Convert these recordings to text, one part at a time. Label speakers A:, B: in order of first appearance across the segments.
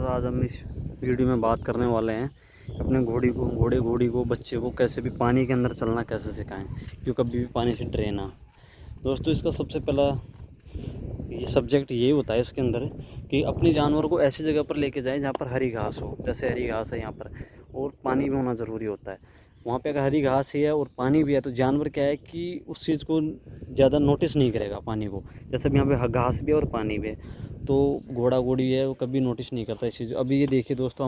A: दोस्तों, आज हम इस वीडियो में बात करने वाले हैं अपने घोड़ी को बच्चे को कैसे भी पानी के अंदर चलना कैसे सिखाएं, क्यों कभी भी पानी से डरे ना। दोस्तों, इसका सबसे पहला ये सब्जेक्ट ये होता है इसके अंदर कि अपने जानवर को ऐसी जगह पर लेके जाएं जहाँ पर हरी घास हो। जैसे हरी घास है यहाँ पर, और पानी भी होना ज़रूरी होता है। वहाँ पे अगर हरी घास ही है और पानी भी है तो जानवर क्या है कि उस चीज़ को ज़्यादा नोटिस नहीं करेगा पानी को। जैसे अब यहाँ पे घास भी है और पानी भी है, तो घोड़ा घोड़ी है वो कभी नोटिस नहीं करता इस चीज़। अभी ये देखिए दोस्तों,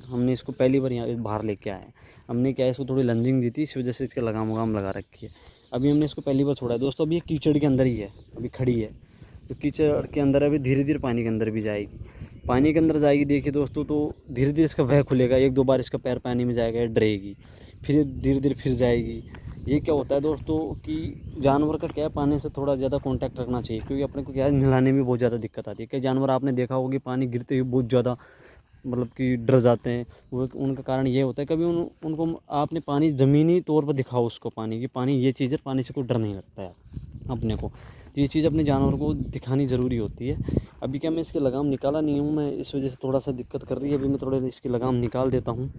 A: हमने इसको पहली बार यहाँ बाहर लेके आए हैं। हमने क्या है, इसको थोड़ी लंजिंग दी थी, इस वजह से इसके लगाम वगाम लगा रखी है। अभी हमने इसको पहली बार छोड़ा है दोस्तों। अभी ये कीचड़ के अंदर ही है, अभी खड़ी है तो कीचड़ के अंदर अभी धीरे धीरे पानी के अंदर भी जाएगी। पानी के अंदर जाएगी देखिए दोस्तों, तो धीरे धीरे इसका वह खुलेगा। एक दो बार इसका पैर पानी में जाएगा, डरेगी, फिर धीरे धीरे फिर जाएगी। ये क्या होता है दोस्तों कि जानवर का क्या है, पानी से थोड़ा ज़्यादा कांटेक्ट रखना चाहिए, क्योंकि अपने को क्या है, नहलाने में बहुत ज़्यादा दिक्कत आती है। कई जानवर आपने देखा होगा कि पानी गिरते ही बहुत ज़्यादा मतलब कि डर जाते हैं। वो उनका कारण ये होता है, कभी उनको आपने पानी ज़मीनी तौर पर दिखाओ उसको पानी की, पानी ये चीज़ है, पानी से कोई डर नहीं लगता है अपने को। तो ये चीज़ अपने जानवर को दिखानी ज़रूरी होती है। अभी क्या मैं इसकी लगाम निकाला नहीं हूँ, मैं इस वजह से थोड़ा सा दिक्कत कर रही है। अभी मैं थोड़ा इसकी लगाम निकाल देता हूँ,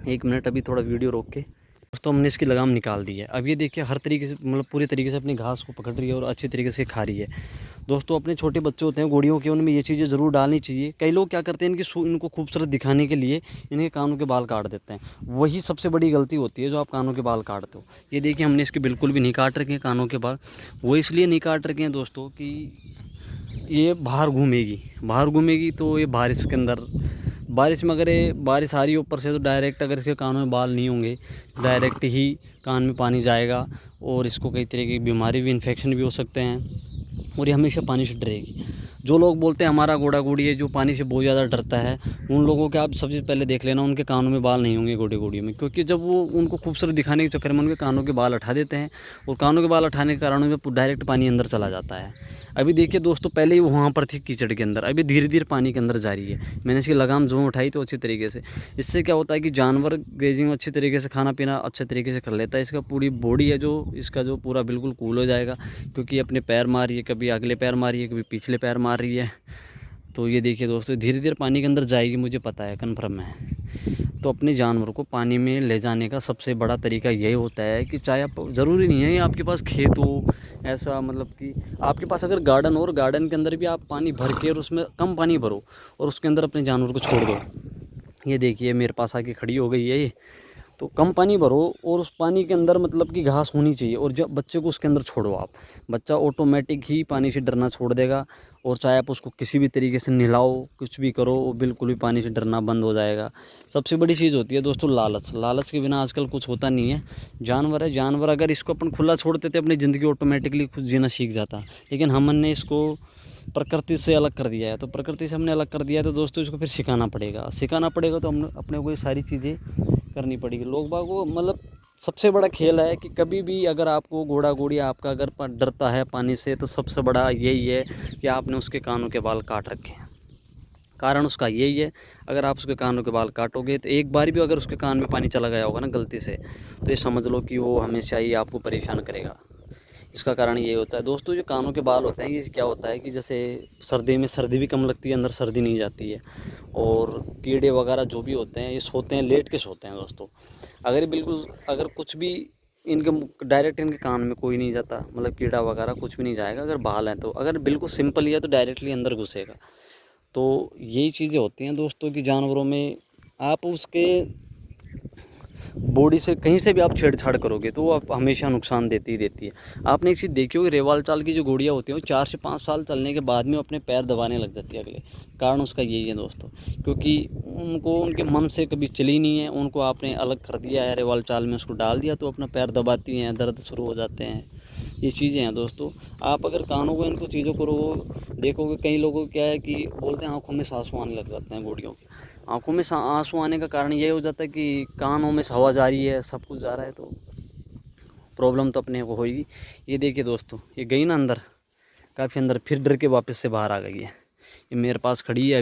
A: 1 मिनट अभी थोड़ा वीडियो रोक के। दोस्तों, हमने इसकी लगाम निकाल दी है। अब ये देखिए हर तरीके से मतलब पूरी तरीके से अपनी घास को पकड़ रही है और अच्छी तरीके से खा रही है। दोस्तों, अपने छोटे बच्चे होते हैं घोड़ियों के, उनमें ये चीज़ें ज़रूर डालनी चाहिए। कई लोग क्या करते हैं, इनको खूबसूरत दिखाने के लिए इनके कानों के बाल काट देते हैं। वही सबसे बड़ी गलती होती है जो आप कानों के बाल काटते हो। ये देखिए हमने इसके बिल्कुल भी नहीं काट रखे हैं कानों के बाल। वो इसलिए नहीं काट रखे हैं दोस्तों कि ये बाहर घूमेगी तो ये बारिश में अगर ये बारिश आ रही है ऊपर से, तो डायरेक्ट अगर इसके कानों में बाल नहीं होंगे, डायरेक्ट ही कान में पानी जाएगा और इसको कई तरह की बीमारी भी, इन्फेक्शन भी हो सकते हैं, और ये हमेशा पानी से डरेगी। जो लोग बोलते हैं हमारा घोड़ा घोड़ी है जो पानी से बहुत ज़्यादा डरता है, उन लोगों के आप सबसे पहले देख लेना उनके कानों में बाल नहीं होंगे घोड़े घोड़ियों में, क्योंकि जब वो उनको खूबसूरत दिखाने के चक्कर में उनके कानों के बाल उठा देते हैं, और कानों के बाल उठाने के कारण में डायरेक्ट पानी अंदर चला जाता है। अभी देखिए दोस्तों, पहले ही वहाँ पर थी कीचड़ के अंदर, अभी धीरे धीरे पानी के अंदर जा रही है। मैंने इसकी लगाम जो उठाई तो अच्छी तरीके से। इससे क्या होता है कि जानवर ग्रेजिंग अच्छी तरीके से, खाना पीना अच्छे तरीके से कर लेता है। इसका पूरी बॉडी है जो इसका जो पूरा बिल्कुल कूल हो जाएगा, क्योंकि अपने पैर मार रही है, कभी अगले पैर मार रही है, कभी पिछले पैर मार रही है। तो ये देखिए दोस्तों, धीरे धीरे पानी के अंदर जाएगी, मुझे पता है, कन्फर्म है। तो अपने जानवर को पानी में ले जाने का सबसे बड़ा तरीका यही होता है कि चाहे आप, ज़रूरी नहीं है कि आपके पास खेत हो, ऐसा मतलब कि आपके पास अगर गार्डन हो और गार्डन के अंदर भी आप पानी भर के और उसमें कम पानी भरो और उसके अंदर अपने जानवर को छोड़ दो। ये देखिए मेरे पास आके खड़ी हो गई है ये। तो कम पानी भरो और उस पानी के अंदर मतलब कि घास होनी चाहिए, और जब बच्चे को उसके अंदर छोड़ो आप, बच्चा ऑटोमेटिक ही पानी से डरना छोड़ देगा। और चाहे आप उसको किसी भी तरीके से नहलाओ, कुछ भी करो, वो बिल्कुल भी पानी से डरना बंद हो जाएगा। सबसे बड़ी चीज़ होती है दोस्तों लालच। लालच के बिना आजकल कुछ होता नहीं है। जानवर है, जानवर अगर इसको अपन खुला छोड़ देते अपनी ज़िंदगी ऑटोमेटिकली खुद जीना सीख जाता, लेकिन हमने इसको प्रकृति से अलग कर दिया है। तो प्रकृति से हमने अलग कर दिया है तो दोस्तों इसको फिर सिखाना पड़ेगा तो हम अपने को ये सारी चीज़ें करनी पड़ेगी। लोग बाग को मतलब सबसे बड़ा खेल है कि कभी भी अगर आपको घोड़ा घोड़ी आपका अगर डरता है पानी से, तो सबसे बड़ा यही है कि आपने उसके कानों के बाल काट रखे हैं। कारण उसका यही है, अगर आप उसके कानों के बाल काटोगे तो एक बार भी अगर उसके कान में पानी चला गया होगा ना गलती से, तो ये समझ लो कि वो हमेशा ही आपको परेशान करेगा। इसका कारण ये होता है दोस्तों, जो कानों के बाल होते हैं, ये क्या होता है कि जैसे सर्दी में सर्दी भी कम लगती है, अंदर सर्दी नहीं जाती है, और कीड़े वगैरह जो भी होते हैं ये सोते हैं, लेट के सोते हैं दोस्तों। अगर कुछ भी इनके डायरेक्ट इनके कान में कोई नहीं जाता, मतलब कीड़ा वगैरह कुछ भी नहीं जाएगा। अगर बाल हैं तो, अगर बिल्कुल सिंपल ही है तो डायरेक्टली अंदर घुसेगा। तो यही चीज़ें होती हैं दोस्तों कि जानवरों में आप उसके बॉडी से कहीं से भी आप छेड़छाड़ करोगे तो वो आप हमेशा नुकसान देती है। आपने एक चीज़ देखी होगी, रेवाल चाल की जो घोड़ियाँ होती हैं वो 4 से 5 साल चलने के बाद में अपने पैर दबाने लग जाती है अगले। कारण उसका यही है दोस्तों, क्योंकि उनको उनके मन से कभी चली नहीं है, उनको आपने अलग कर दिया है, रेवाल चाल में उसको डाल दिया तो अपना पैर दबाती हैं, दर्द शुरू हो जाते हैं। ये चीज़ें हैं दोस्तों। आप अगर कानों को इनको चीज़ों को देखोगे, कई लोगों को क्या है कि बोलते हैं आँखों में आंसू आने लग जाते हैं घोड़ियों के। आँखों में आंसू आने का कारण ये हो जाता है कि कानों में से हवा जा रही है, सब कुछ जा रहा है, तो प्रॉब्लम तो अपने को होगी। ये देखिए दोस्तों, ये गई ना अंदर, काफ़ी अंदर, फिर डर के वापस से बाहर आ गई है। ये मेरे पास खड़ी है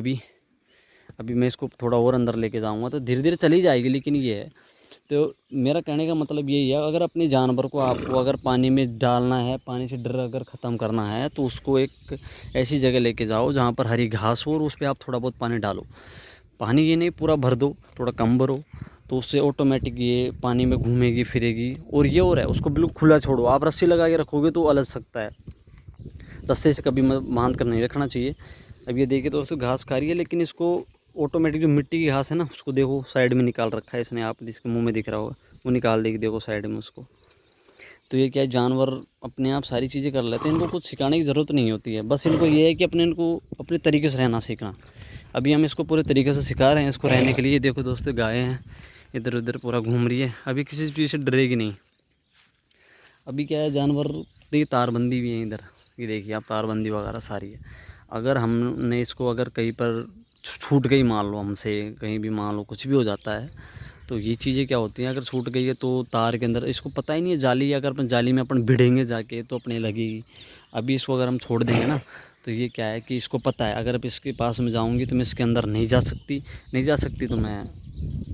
A: अभी मैं इसको थोड़ा और अंदर लेके जाऊँगा तो धीरे धीरे चली जाएगी, लेकिन ये है तो मेरा कहने का मतलब यही है, अगर अपने जानवर को आपको अगर पानी में डालना है, पानी से डर अगर ख़त्म करना है, तो उसको एक ऐसी जगह लेके जाओ जहाँ पर हरी घास हो और उस पर आप थोड़ा बहुत पानी डालो। पानी ये नहीं पूरा भर दो, थोड़ा कम भरो, तो उससे ऑटोमेटिक ये पानी में घूमेगी फिरेगी। और ये और है, उसको बिल्कुल खुला छोड़ो। आप रस्सी लगा के रखोगे तो उलझ सकता है, रस्से से कभी बांध कर नहीं रखना चाहिए। अब ये देखिए दोस्तों घास खा रही है, लेकिन इसको ऑटोमेटिक जो मिट्टी की घास है ना, उसको देखो साइड में निकाल रखा है इसने, आप जिसके मुंह में दिख रहा होगा वो निकाल देगी, देखो साइड में उसको। तो ये क्या है, जानवर अपने आप सारी चीज़ें कर लेते हैं, इनको कुछ सिखाने की ज़रूरत नहीं होती है। बस इनको ये है कि इनको अपने तरीके से रहना सीखना। अभी हम इसको पूरे तरीके से सिखा रहे हैं इसको रहने के लिए। देखो दोस्तों गायें हैं, इधर उधर पूरा घूम रही है, अभी किसी चीज़ से डरेगी नहीं। अभी क्या है, जानवर देखिए तारबंदी भी है इधर, ये देखिए आप, तारबंदी वगैरह सारी है। अगर हमने इसको अगर कहीं पर छूट गई, मान लो हमसे कहीं भी, मान लो कुछ भी हो जाता है, तो ये चीज़ें क्या होती हैं, अगर छूट गई है तो तार के अंदर इसको पता ही नहीं है जाली है, अगर अपन जाली में अपन भिड़ेंगे जाके तो अपने लगेगी। अभी इसको अगर हम छोड़ देंगे ना, तो ये क्या है कि इसको पता है, अगर अब इसके पास में जाऊंगी तो मैं इसके अंदर नहीं जा सकती, नहीं जा सकती तो मैं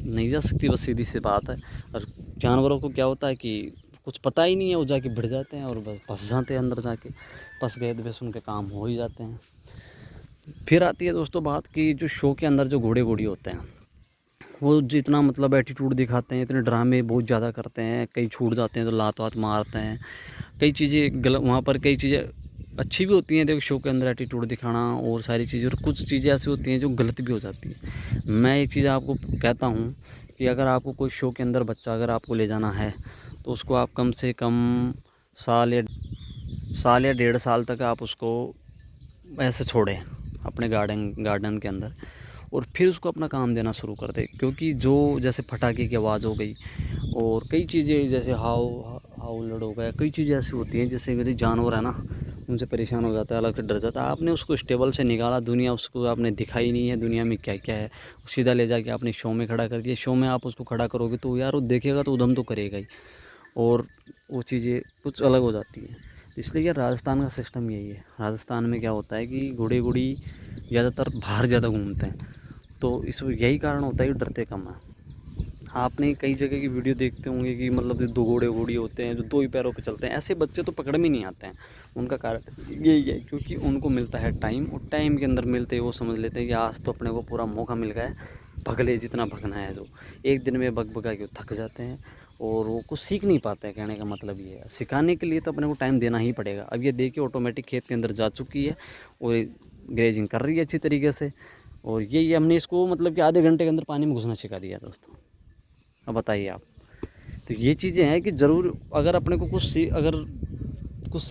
A: नहीं जा सकती, बस सीधी सी बात है। और जानवरों को क्या होता है कि कुछ पता ही नहीं है, वो जाके भिड़ जाते हैं और बस फंस जाते हैं अंदर, जाके फंस गए तो बस उनके काम हो ही जाते हैं। फिर आती है दोस्तों बात कि जो शो के अंदर जो घोड़े घोड़ी होते हैं, वो जितना मतलब एटीट्यूड दिखाते हैं, इतने ड्रामे बहुत ज़्यादा करते हैं, कई छूट जाते हैं तो लात वात मारते हैं, कई चीज़ें गलत, वहाँ पर कई चीज़ें अच्छी भी होती हैं देखो शो के अंदर एटीट्यूड दिखाना और सारी चीज़ें, और कुछ चीज़ें ऐसी होती हैं जो गलत भी हो जाती हैं। मैं एक चीज़ आपको कहता हूँ कि अगर आपको कोई शो के अंदर बच्चा अगर आपको ले जाना है, तो उसको आप कम से कम साल या 1.5 साल तक आप उसको ऐसे छोड़ें अपने गार्डन के अंदर, और फिर उसको अपना काम देना शुरू कर दे। क्योंकि जो जैसे पटाखे की आवाज़ हो गई और कई चीज़ें जैसे हाउलड़ हो गया, कई चीज़ें ऐसी होती हैं जैसे मेरे जानवर है ना, उनसे परेशान हो जाता है, अलग से डर जाता है। आपने उसको स्टेबल से निकाला, दुनिया उसको आपने दिखाई नहीं है दुनिया में क्या क्या है, सीधा ले जाके आपने शो में खड़ा कर दिया। शो में आप उसको खड़ा करोगे तो यार वो देखेगा तो उधम तो करेगा ही, और वो चीज़ें कुछ अलग हो जाती हैं। इसलिए यार राजस्थान का सिस्टम यही है। राजस्थान में क्या होता है कि घोड़े घोड़ी ज़्यादातर बाहर ज़्यादा घूमते हैं, तो इस यही कारण होता है कि डरते कम है। आपने कई जगह की वीडियो देखते होंगे कि मतलब 2 घोड़े घोड़ी होते हैं जो 2 ही पैरों पे चलते हैं, ऐसे बच्चे तो पकड़ में नहीं आते हैं। उनका कारण यही है क्योंकि उनको मिलता है टाइम, और टाइम के अंदर मिलते ही वो समझ लेते हैं कि आज तो अपने को पूरा मौका मिल गया है, भग ले जितना भगना है। जो एक दिन में भग भगा के थक जाते हैं और वो कुछ सीख नहीं पाते हैं। कहने का मतलब ये है, सिखाने के लिए तो अपने को टाइम देना ही पड़ेगा। अब ये देखिए ऑटोमेटिक खेत के अंदर जा चुकी है और ग्रेजिंग कर रही है अच्छी तरीके से, और ये हमने इसको मतलब कि आधे घंटे के अंदर पानी में घुसना सिखा दिया दोस्तों। अब बताइए आप। तो ये चीज़ें हैं कि ज़रूर अगर अपने को कुछ अगर कुछ